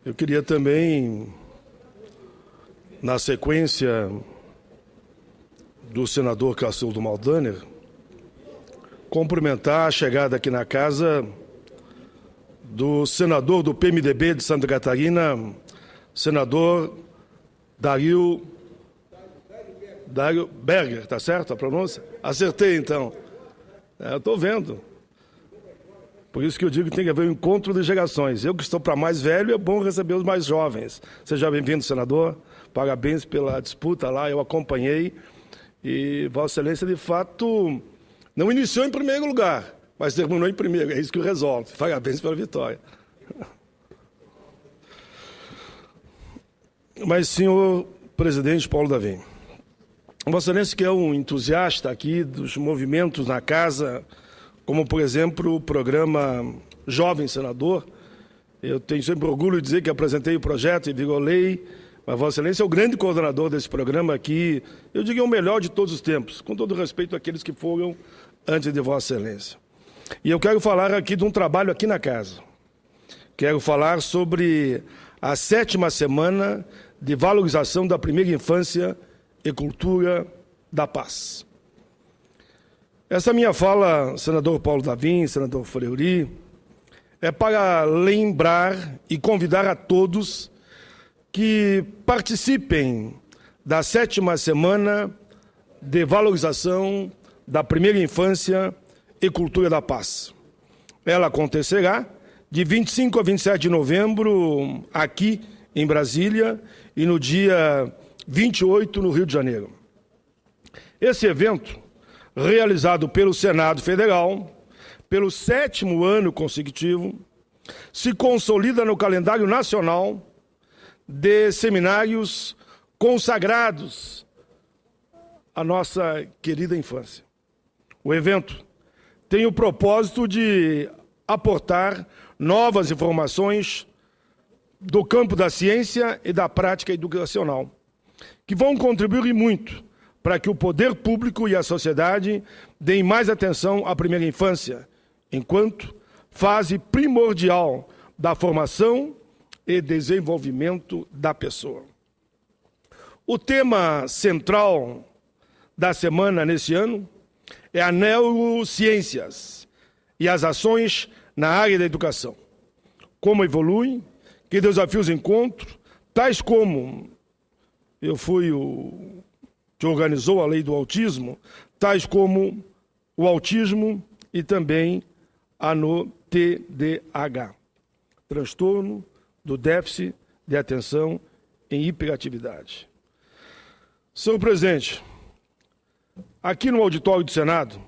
Eu queria também, na sequência do senador Cacildo Maldaner, cumprimentar a chegada aqui na casa do senador do PMDB de Santa Catarina, senador Dario Berger, tá certo a pronúncia? Acertei, então. Eu estou vendo. Por isso que eu digo que tem que haver um encontro de gerações. Eu que estou para mais velho, é bom receber os mais jovens. Seja bem-vindo, senador. Parabéns pela disputa lá, eu acompanhei. E Vossa Excelência, de fato, não iniciou em primeiro lugar, mas terminou em primeiro. É isso que resolve. Parabéns pela vitória. Mas, senhor presidente Paulo Davim, Vossa Excelência, que é um entusiasta aqui dos movimentos na casa, como, por exemplo, o programa Jovem Senador. Eu tenho sempre orgulho de dizer que apresentei o projeto e virou lei, mas Vossa Excelência é o grande coordenador desse programa aqui, eu digo, é o melhor de todos os tempos, com todo respeito àqueles que foram antes de Vossa Excelência. E eu quero falar aqui de um trabalho aqui na casa. Quero falar sobre a 7ª semana de valorização da primeira infância e cultura da paz. Essa minha fala, senador Paulo Davim, senador Fleury, é para lembrar e convidar a todos que participem da 7ª semana de valorização da primeira infância e cultura da paz. Ela acontecerá de 25 a 27 de novembro aqui em Brasília e no dia 28 no Rio de Janeiro. Esse evento, realizado pelo Senado Federal, pelo 7º ano consecutivo, se consolida no calendário nacional de seminários consagrados à nossa querida infância. O evento tem o propósito de aportar novas informações do campo da ciência e da prática educacional, que vão contribuir muito para que o poder público e a sociedade deem mais atenção à primeira infância, enquanto fase primordial da formação e desenvolvimento da pessoa. O tema central da semana nesse ano é a neurociências e as ações na área da educação. Como evolui, que desafios encontro, tais como eu fui o que organizou a lei do autismo, tais como o autismo e também a no TDAH, transtorno do déficit de atenção em hiperatividade. Senhor presidente, aqui no auditório do Senado,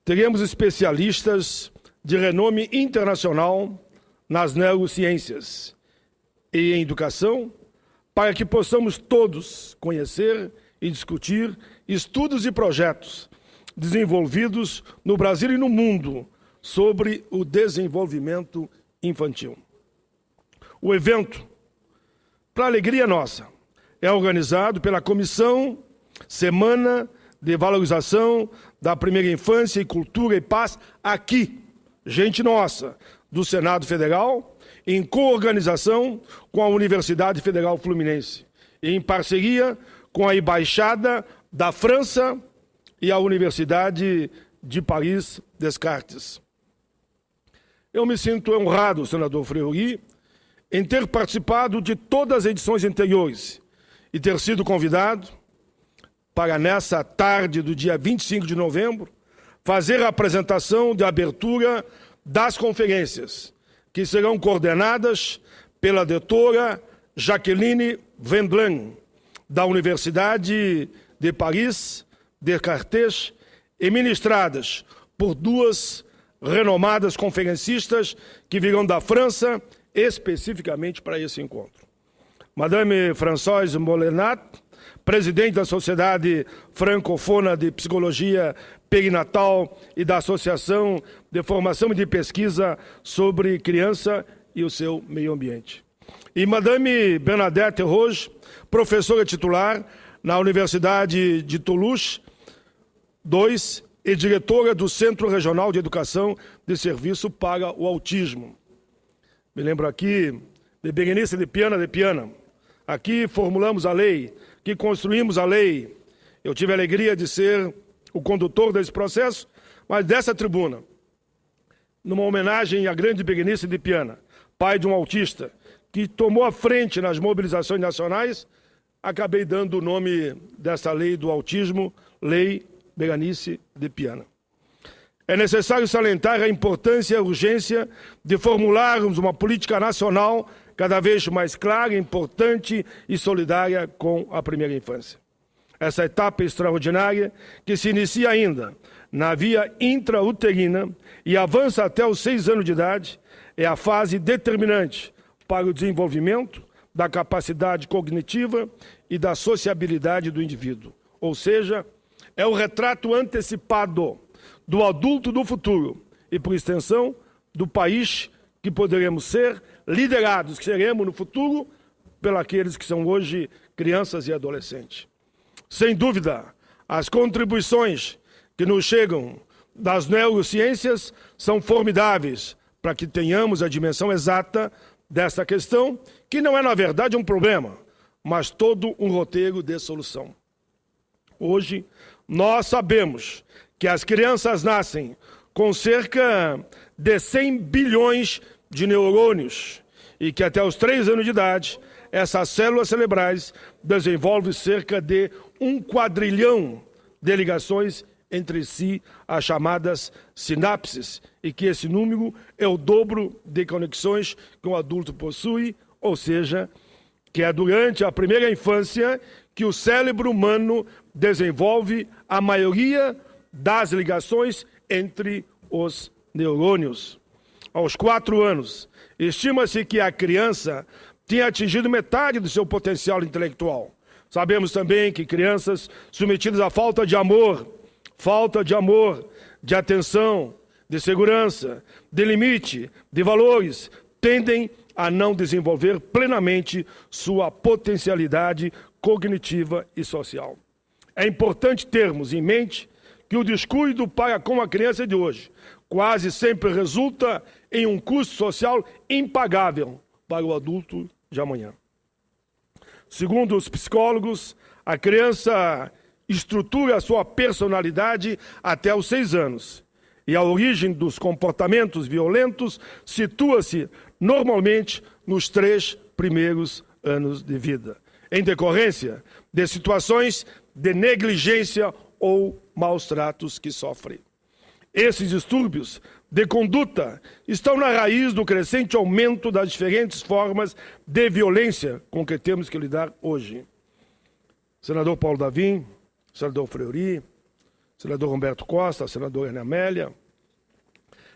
teremos especialistas de renome internacional nas neurociências e em educação, para que possamos todos conhecer e discutir estudos e projetos desenvolvidos no Brasil e no mundo sobre o desenvolvimento infantil. O evento, para alegria nossa, é organizado pela Comissão Semana de Valorização da Primeira Infância e Cultura e Paz, aqui, gente nossa, do Senado Federal, em coorganização com a Universidade Federal Fluminense, e em parceria com a Embaixada da França e a Universidade de Paris Descartes. Eu me sinto honrado, senador Fleury, em ter participado de todas as edições anteriores e ter sido convidado para, nessa tarde do dia 25 de novembro, fazer a apresentação de abertura das conferências, que serão coordenadas pela doutora Jacqueline Vendlan, da Universidade de Paris Descartes, e ministradas por duas renomadas conferencistas que virão da França especificamente para esse encontro. Madame Françoise Molenat, presidente da Sociedade Francofona de Psicologia Perinatal e da Associação de Formação e de Pesquisa sobre Criança e o seu Meio Ambiente. E Madame Bernadette Roche, professora titular na Universidade de Toulouse II e diretora do Centro Regional de Educação de Serviço para o Autismo. Me lembro aqui, de Berenice de Piana. Aqui formulamos a lei, que construímos a lei. Eu tive a alegria de ser o condutor desse processo, mas dessa tribuna, numa homenagem à grande Berenice de Piana, pai de um autista, que tomou a frente nas mobilizações nacionais, acabei dando o nome dessa lei do autismo, Lei Berenice de Piana. É necessário salientar a importância e a urgência de formularmos uma política nacional cada vez mais clara, importante e solidária com a primeira infância. Essa etapa extraordinária, que se inicia ainda na via intrauterina e avança até os 6 anos de idade, é a fase determinante para o desenvolvimento da capacidade cognitiva e da sociabilidade do indivíduo. Ou seja, é o retrato antecipado do adulto do futuro e, por extensão, do país que poderemos ser, liderados, que seremos no futuro, pelos que são hoje crianças e adolescentes. Sem dúvida, as contribuições que nos chegam das neurociências são formidáveis para que tenhamos a dimensão exata desta questão, que não é, na verdade, um problema, mas todo um roteiro de solução. Hoje, nós sabemos que as crianças nascem com cerca de 100 bilhões de neurônios e que até os 3 anos de idade, essas células cerebrais desenvolvem cerca de 1 quadrilhão de ligações entre si, as chamadas sinapses, e que esse número é o dobro de conexões que um adulto possui, ou seja, que é durante a primeira infância que o cérebro humano desenvolve a maioria das ligações entre os neurônios. Aos 4 anos, estima-se que a criança tenha atingido metade do seu potencial intelectual. Sabemos também que crianças submetidas à falta de amor, de atenção, de segurança, de limite, de valores, tendem a não desenvolver plenamente sua potencialidade cognitiva e social. É importante termos em mente que o descuido para com a criança de hoje quase sempre resulta em um custo social impagável para o adulto de amanhã. Segundo os psicólogos, a criança estrutura a sua personalidade até os 6 anos. E a origem dos comportamentos violentos situa-se normalmente nos 3 primeiros anos de vida, em decorrência de situações de negligência ou maus tratos que sofrem. Esses distúrbios de conduta estão na raiz do crescente aumento das diferentes formas de violência com que temos que lidar hoje. Senador Paulo Davim, senador Fleury, senador Humberto Costa, senador Ana Amélia.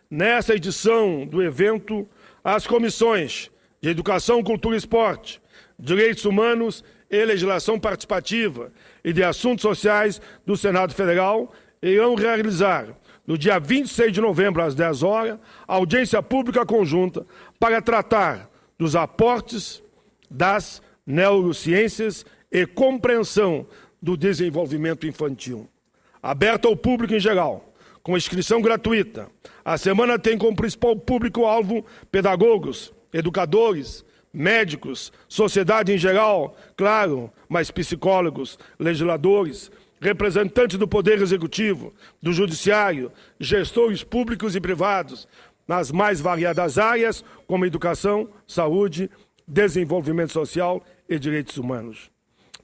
Nessa edição do evento, as comissões de Educação, Cultura e Esporte, Direitos Humanos e Legislação Participativa e de Assuntos Sociais do Senado Federal irão realizar, no dia 26 de novembro, às 10 horas, audiência pública conjunta para tratar dos aportes das neurociências e compreensão do desenvolvimento infantil. Aberta ao público em geral, com inscrição gratuita. A semana tem como principal público-alvo pedagogos, educadores, médicos, sociedade em geral, claro, mas psicólogos, legisladores, representantes do Poder Executivo, do Judiciário, gestores públicos e privados, nas mais variadas áreas, como educação, saúde, desenvolvimento social e direitos humanos.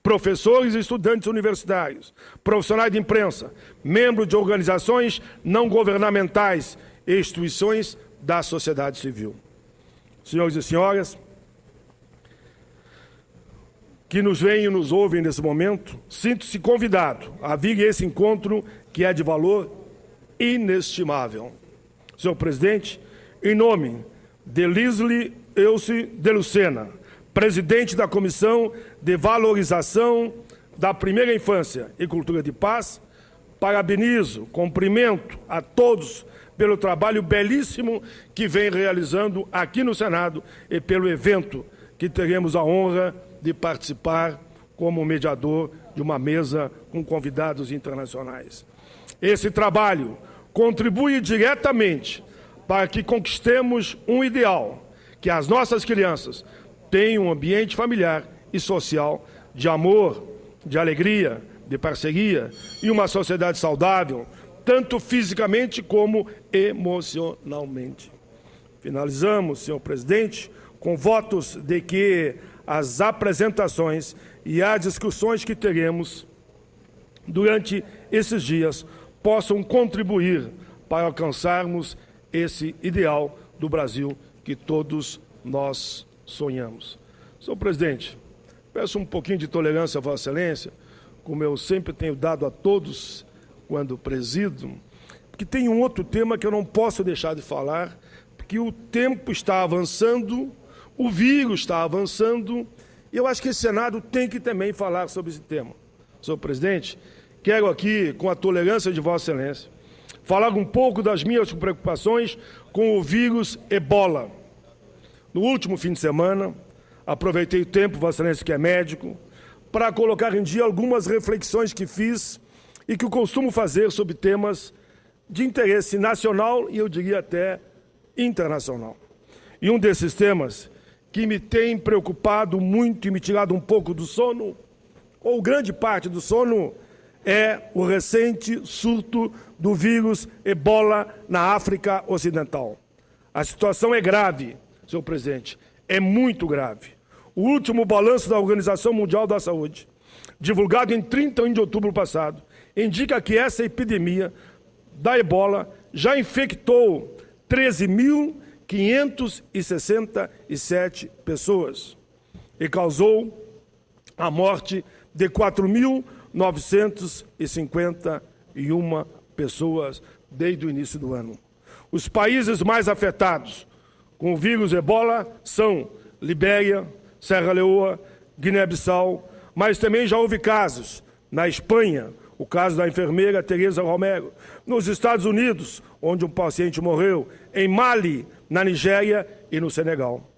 Professores e estudantes universitários, profissionais de imprensa, membros de organizações não governamentais e instituições da sociedade civil. Senhores e senhoras, que nos veem e nos ouvem nesse momento, sinto-se convidado a vir a esse encontro que é de valor inestimável. Senhor presidente, em nome de Lisli Elce de Lucena, presidente da Comissão de Valorização da Primeira Infância e Cultura de Paz, parabenizo, cumprimento a todos pelo trabalho belíssimo que vem realizando aqui no Senado e pelo evento que teremos a honra de participar como mediador de uma mesa com convidados internacionais. Esse trabalho contribui diretamente para que conquistemos um ideal, que as nossas crianças tenham um ambiente familiar e social de amor, de alegria, de parceria e uma sociedade saudável, tanto fisicamente como emocionalmente. Finalizamos, senhor presidente, com votos de que as apresentações e as discussões que teremos durante esses dias possam contribuir para alcançarmos esse ideal do Brasil que todos nós sonhamos. Senhor presidente, peço um pouquinho de tolerância a Vossa Excelência, como eu sempre tenho dado a todos quando presido, porque tem um outro tema que eu não posso deixar de falar, porque o tempo está avançando, o vírus está avançando, e eu acho que esse Senado tem que também falar sobre esse tema. Senhor presidente, quero aqui, com a tolerância de Vossa Excelência, falar um pouco das minhas preocupações com o vírus Ebola. No último fim de semana, aproveitei o tempo, Vossa Excelência, que é médico, para colocar em dia algumas reflexões que fiz e que eu costumo fazer sobre temas de interesse nacional e, eu diria, até internacional. E um desses temas que me tem preocupado muito e me tirado um pouco do sono, ou grande parte do sono, é o recente surto do vírus Ebola na África Ocidental. A situação é grave, senhor presidente, é muito grave. O último balanço da Organização Mundial da Saúde, divulgado em 31 de outubro passado, indica que essa epidemia da Ebola já infectou 13.567 pessoas e causou a morte de 4.951 pessoas desde o início do ano. Os países mais afetados com o vírus Ebola são Libéria, Serra Leoa, Guiné-Bissau, mas também já houve casos na Espanha, o caso da enfermeira Teresa Romero, nos Estados Unidos, onde um paciente morreu, em Mali, na Nigéria e no Senegal.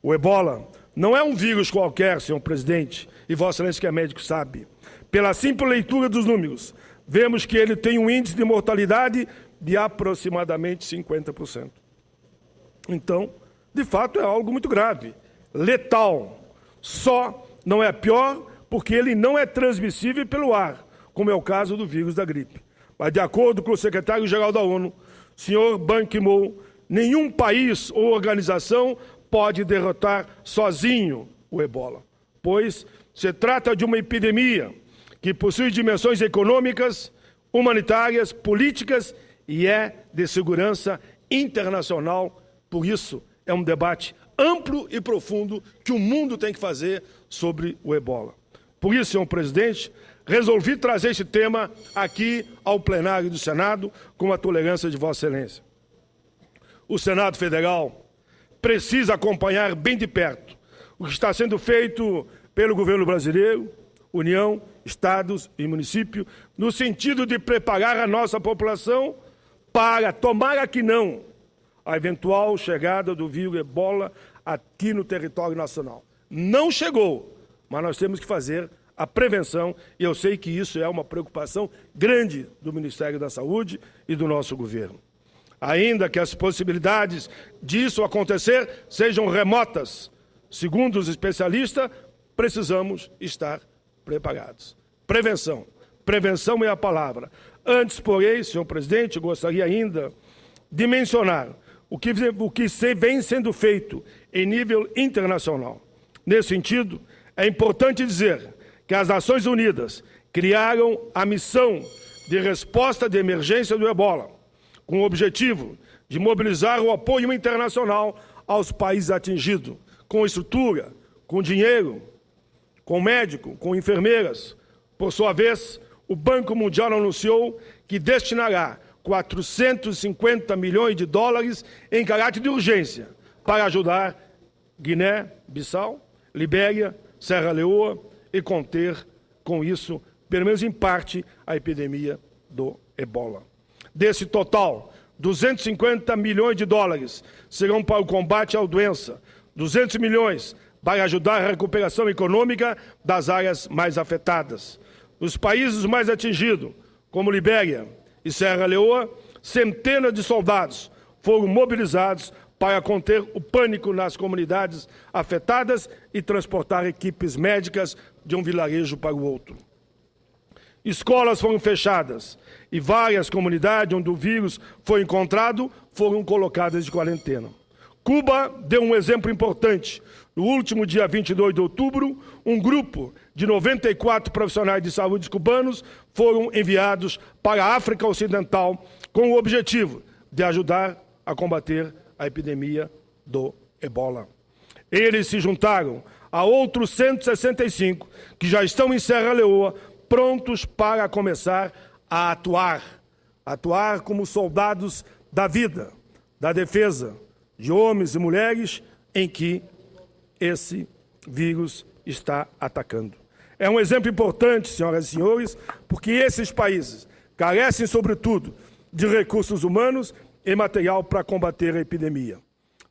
O Ebola não é um vírus qualquer, senhor presidente, e Vossa Excelência, que é médico, sabe. Pela simples leitura dos números, vemos que ele tem um índice de mortalidade de aproximadamente 50%. Então, de fato, é algo muito grave, letal. Só não é pior porque ele não é transmissível pelo ar, como é o caso do vírus da gripe. Mas, de acordo com o secretário-geral da ONU, senhor Ban Ki-moon, nenhum país ou organização pode derrotar sozinho o Ebola, pois se trata de uma epidemia que possui dimensões econômicas, humanitárias, políticas e é de segurança internacional. Por isso, é um debate amplo e profundo que o mundo tem que fazer sobre o Ebola. Por isso, senhor presidente, resolvi trazer esse tema aqui ao plenário do Senado com a tolerância de Vossa Excelência. O Senado Federal precisa acompanhar bem de perto o que está sendo feito pelo governo brasileiro, União, Estados e municípios, no sentido de preparar a nossa população para, tomara que não, a eventual chegada do vírus Ebola aqui no território nacional. Não chegou, mas nós temos que fazer a prevenção, e eu sei que isso é uma preocupação grande do Ministério da Saúde e do nosso governo. Ainda que as possibilidades disso acontecer sejam remotas, segundo os especialistas, precisamos estar preparados. Prevenção. Prevenção é a palavra. Antes, porém, senhor presidente, gostaria ainda de mencionar o que vem sendo feito em nível internacional. Nesse sentido, é importante dizer que as Nações Unidas criaram a missão de resposta de emergência do Ebola, com o objetivo de mobilizar o apoio internacional aos países atingidos, com estrutura, com dinheiro, com médico, com enfermeiras. Por sua vez, o Banco Mundial anunciou que destinará 450 milhões de dólares em caráter de urgência para ajudar Guiné-Bissau, Libéria, Serra Leoa e conter, com isso, pelo menos em parte, a epidemia do Ebola. Desse total, 250 milhões de dólares serão para o combate à doença, 200 milhões para ajudar a recuperação econômica das áreas mais afetadas. Nos países mais atingidos, como Libéria e Serra Leoa, centenas de soldados foram mobilizados para conter o pânico nas comunidades afetadas e transportar equipes médicas de um vilarejo para o outro. Escolas foram fechadas e várias comunidades onde o vírus foi encontrado foram colocadas de quarentena. Cuba deu um exemplo importante. No último dia 22 de outubro, um grupo de 94 profissionais de saúde cubanos foram enviados para a África Ocidental com o objetivo de ajudar a combater a epidemia do Ebola. Eles se juntaram a outros 165 que já estão em Serra Leoa, prontos para começar a atuar como soldados da vida, da defesa de homens e mulheres em que esse vírus está atacando. É um exemplo importante, senhoras e senhores, porque esses países carecem, sobretudo, de recursos humanos e material para combater a epidemia.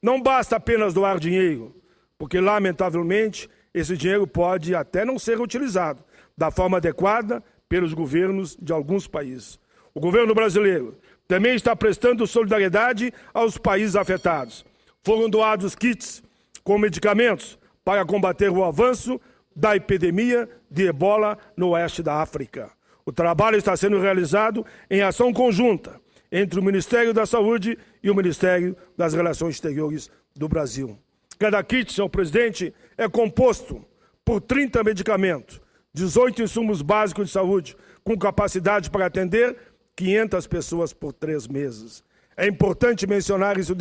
Não basta apenas doar dinheiro, porque, lamentavelmente, esse dinheiro pode até não ser utilizado da forma adequada pelos governos de alguns países. O governo brasileiro também está prestando solidariedade aos países afetados. Foram doados kits com medicamentos para combater o avanço da epidemia de Ebola no oeste da África. O trabalho está sendo realizado em ação conjunta entre o Ministério da Saúde e o Ministério das Relações Exteriores do Brasil. Cada kit, senhor presidente, é composto por 30 medicamentos, 18 insumos básicos de saúde, com capacidade para atender 500 pessoas por 3 meses. É importante mencionar isso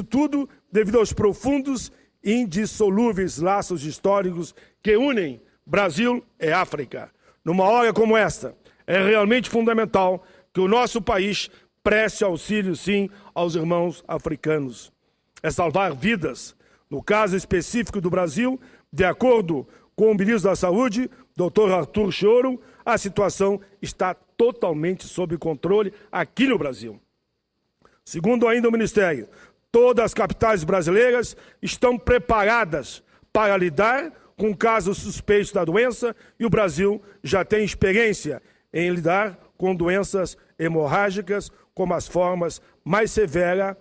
tudo devido aos profundos e indissolúveis laços históricos que unem Brasil e África. Numa hora como esta, é realmente fundamental que o nosso país preste auxílio, sim, aos irmãos africanos. É salvar vidas. No caso específico do Brasil, de acordo com o ministro da Saúde, Dr. Arthur Choro, a situação está totalmente sob controle aqui no Brasil. Segundo ainda o Ministério, todas as capitais brasileiras estão preparadas para lidar com casos suspeitos da doença e o Brasil já tem experiência em lidar com doenças hemorrágicas, como as formas mais severas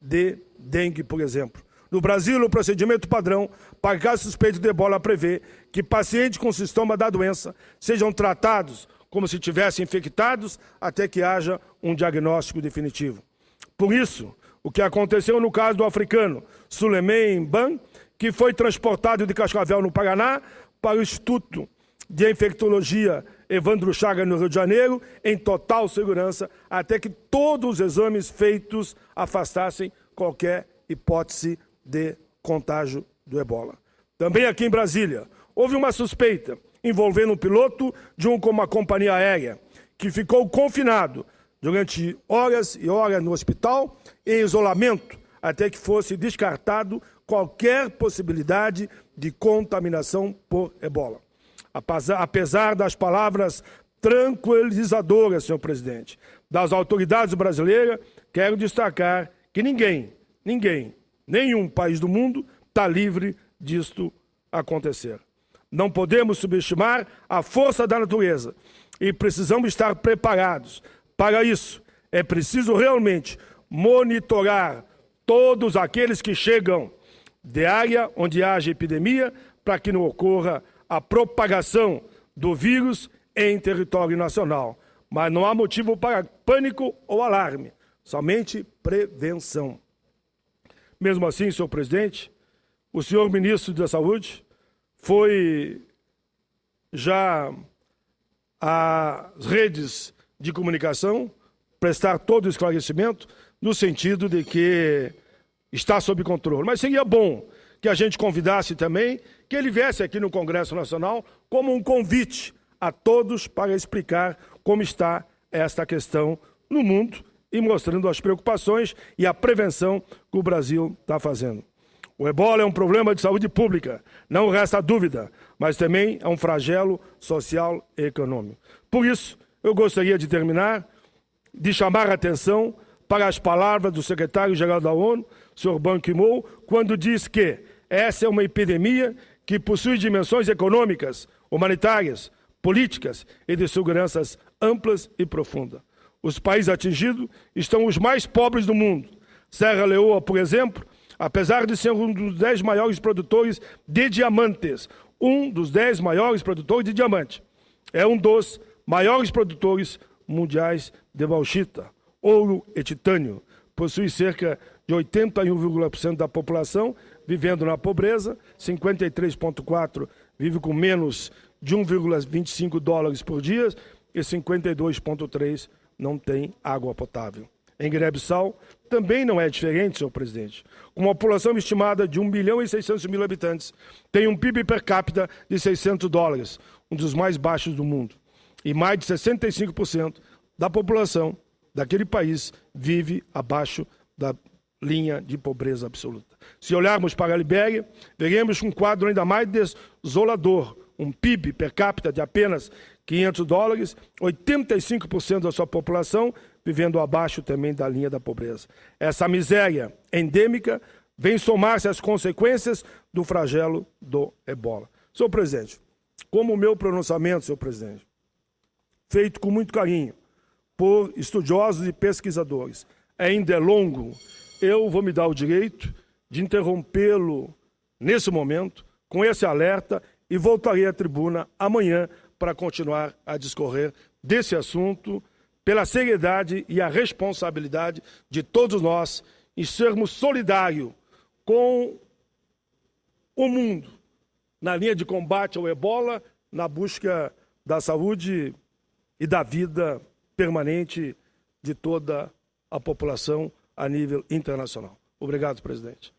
de dengue, por exemplo. No Brasil, o procedimento padrão para casos suspeitos de ebola prevê que pacientes com sintoma da doença sejam tratados como se estivessem infectados até que haja um diagnóstico definitivo. Por isso, o que aconteceu no caso do africano Suleiman Ban, que foi transportado de Cascavel, no Paraná, para o Instituto de Infectologia Evandro Chagas, no Rio de Janeiro, em total segurança, até que todos os exames feitos afastassem qualquer hipótese de contágio do ebola. Também aqui em Brasília, houve uma suspeita envolvendo um piloto de uma companhia aérea que ficou confinado durante horas e horas no hospital, em isolamento, até que fosse descartado qualquer possibilidade de contaminação por ebola. Apesar das palavras tranquilizadoras, senhor presidente, das autoridades brasileiras, quero destacar que nenhum país do mundo está livre disto acontecer. Não podemos subestimar a força da natureza e precisamos estar preparados. Para isso, é preciso realmente monitorar todos aqueles que chegam de área onde haja epidemia para que não ocorra a propagação do vírus em território nacional. Mas não há motivo para pânico ou alarme, somente prevenção. Mesmo assim, senhor presidente, o senhor ministro da Saúde foi já às redes de comunicação prestar todo o esclarecimento no sentido de que está sob controle. Mas seria bom que a gente convidasse também que ele viesse aqui no Congresso Nacional como um convite a todos para explicar como está esta questão no mundo e mostrando as preocupações e a prevenção que o Brasil está fazendo. O ebola é um problema de saúde pública, não resta dúvida, mas também é um flagelo social e econômico. Por isso, eu gostaria de terminar, de chamar a atenção para as palavras do secretário-geral da ONU, Sr. Ban Ki-moon, quando diz que essa é uma epidemia que possui dimensões econômicas, humanitárias, políticas e de seguranças amplas e profundas. Os países atingidos estão os mais pobres do mundo. Serra Leoa, por exemplo, apesar de ser um dos 10 maiores produtores de diamantes, um dos 10 maiores produtores de diamante, é um dos maiores produtores mundiais de bauxita, ouro e titânio. Possui cerca de 81,% da população vivendo na pobreza, 53,4% vive com menos de 1,25 dólares por dia e 52,3% não tem água potável. Em Guiné-Bissau também não é diferente, senhor presidente. Com uma população estimada de 1.600.000 habitantes, tem um PIB per capita de 600 dólares, um dos mais baixos do mundo. E mais de 65% da população daquele país vive abaixo da linha de pobreza absoluta. Se olharmos para a Libéria, veremos um quadro ainda mais desolador. Um PIB per capita de apenas 500 dólares, 85% da sua população vivendo abaixo também da linha da pobreza. Essa miséria endêmica vem somar-se às consequências do flagelo do ebola. Senhor presidente, como o meu pronunciamento, senhor presidente, feito com muito carinho por estudiosos e pesquisadores, ainda é longo, eu vou me dar o direito de interrompê-lo nesse momento, com esse alerta, e voltarei à tribuna amanhã para continuar a discorrer desse assunto, pela seriedade e a responsabilidade de todos nós em sermos solidários com o mundo na linha de combate ao ebola, na busca da saúde e da vida permanente de toda a população a nível internacional. Obrigado, presidente.